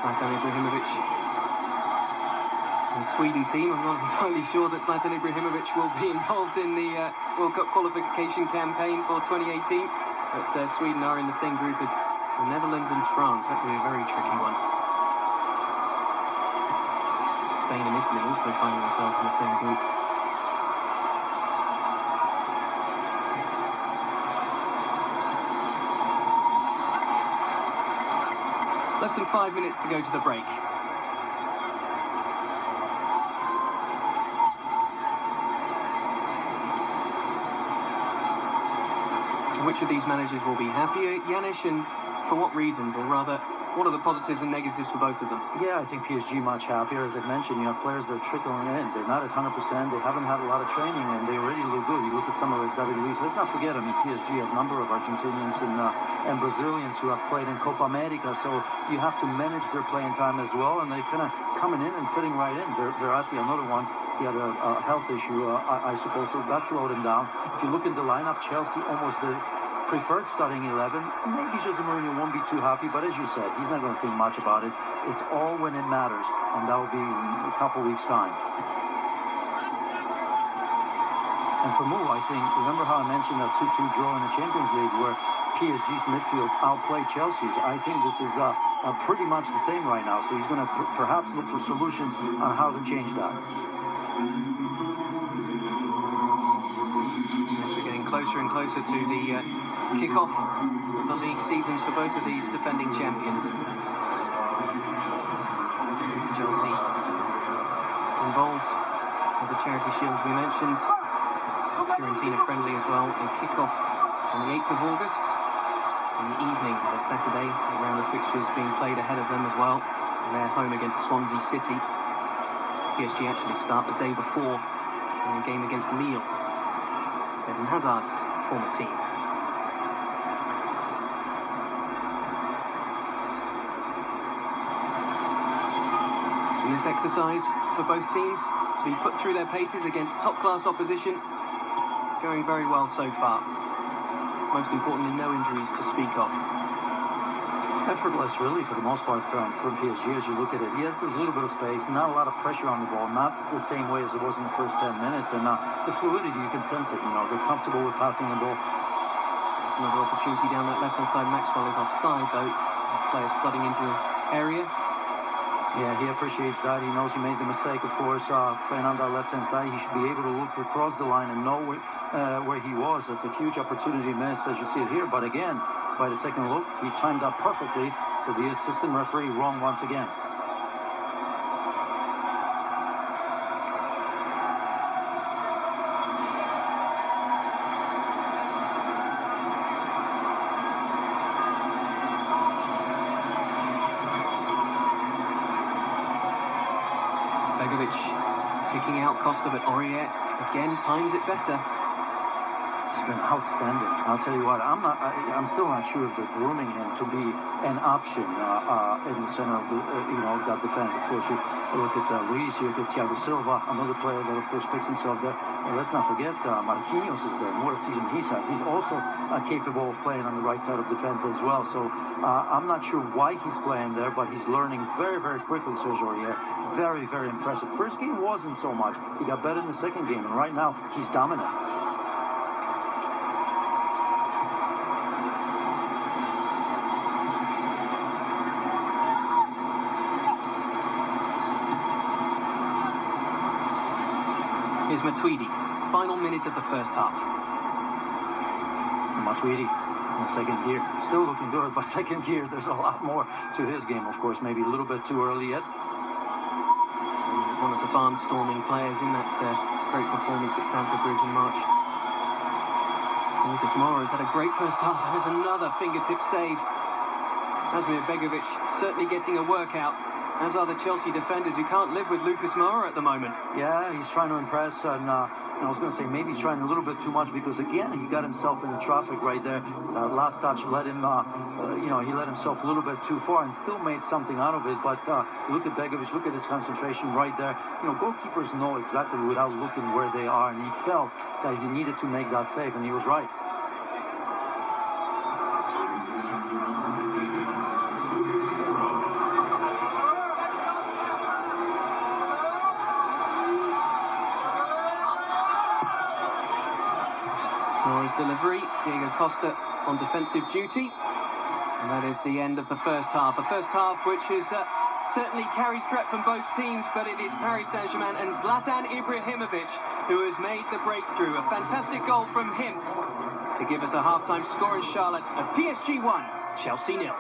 Zlatan Ibrahimovic. The Sweden team, I'm not entirely sure that Zlatan Ibrahimovic will be involved in the World Cup qualification campaign for 2018, but Sweden are in the same group as the Netherlands and France. That will be a very tricky one. Spain and Italy also finding themselves in the same group. Less than 5 minutes to go to the break. Which of these managers will be happier, Janis, and for what reasons, or rather, what are the positives and negatives for both of them? Yeah, I think PSG much happier. As I mentioned, you have players that are trickling in. They're not at 100%. They haven't had a lot of training, and they already look good. You look at some of the David Luiz. Let's not forget, I mean, PSG have a number of Argentinians and Brazilians who have played in Copa America, so you have to manage their playing time as well, and they're kind of coming in and fitting right in. Verratti, another one, he had a health issue, I suppose, so that slowed him down. If you look at the lineup, Chelsea almost the preferred starting 11. Maybe Jose Mourinho won't be too happy, but as you said, he's not going to think much about it. It's all when it matters, and that will be in a couple weeks' time. And for Mou, I think, remember how I mentioned that 2-2 draw in the Champions League where PSG's midfield outplayed Chelsea's? I think this is pretty much the same right now, so he's going to perhaps look for solutions on how to change that. Closer and closer to the kick-off of the league seasons for both of these defending champions. Chelsea involved with the Charity Shields we mentioned. Fiorentina friendly as well. A kick-off on the 8th of August. In the evening of a Saturday, a round of fixtures being played ahead of them as well. They're home against Swansea City. PSG actually start the day before in a game against Lille, Eden Hazard's former team. In this exercise for both teams to be put through their paces against top-class opposition, going very well so far. Most importantly, no injuries to speak of. Effortless, really, for the most part, from PSG as you look at it. Yes, there's a little bit of space, not a lot of pressure on the ball, not the same way as it was in the first 10 minutes, and the fluidity, you can sense it, they're comfortable with passing the ball. There's another opportunity down that left-hand side. Maxwell is offside, though. Players flooding into the area. Yeah, he appreciates that. He knows he made the mistake, of course, playing on that left-hand side. He should be able to look across the line and know where he was. That's a huge opportunity missed, as you see it here, but again, by the second look, he timed that perfectly, so the assistant referee wrong once again. Begovic picking out Costa, but Aurier again times it better. He's been outstanding. I'll tell you what, I'm still not sure if they're grooming him to be an option in the center of the of that defense. Of course, you look at Luis, you look at Thiago Silva, another player that of course picks himself there. And let's not forget Marquinhos is there. What a season he's had. He's also capable of playing on the right side of defense as well. So I'm not sure why he's playing there, but he's learning very, very quickly, Serge Aurier. Very, very impressive. First game wasn't so much. He got better in the second game, and right now he's dominant. Here's Matuidi, final minute of the first half. Matuidi in the second gear, still looking good, but second gear, there's a lot more to his game, of course, maybe a little bit too early yet. One of the barnstorming players in that great performance at Stamford Bridge in March. Lucas Moura has had a great first half, and there's another fingertip save. Asmir Begovic certainly getting a workout, as are the Chelsea defenders who can't live with Lucas Moura at the moment. Yeah, he's trying to impress, and I was going to say maybe he's trying a little bit too much, because again he got himself in the traffic right there. Last touch let him, he let himself a little bit too far and still made something out of it. But look at Begovic, look at his concentration right there. Goalkeepers know exactly without looking where they are, and he felt that he needed to make that save, and he was right. Nora's delivery, Diego Costa on defensive duty. And that is the end of the first half. A first half which has certainly carried threat from both teams, but it is Paris Saint-Germain and Zlatan Ibrahimovic who has made the breakthrough. A fantastic goal from him to give us a half-time score in Charlotte of PSG 1, Chelsea 0.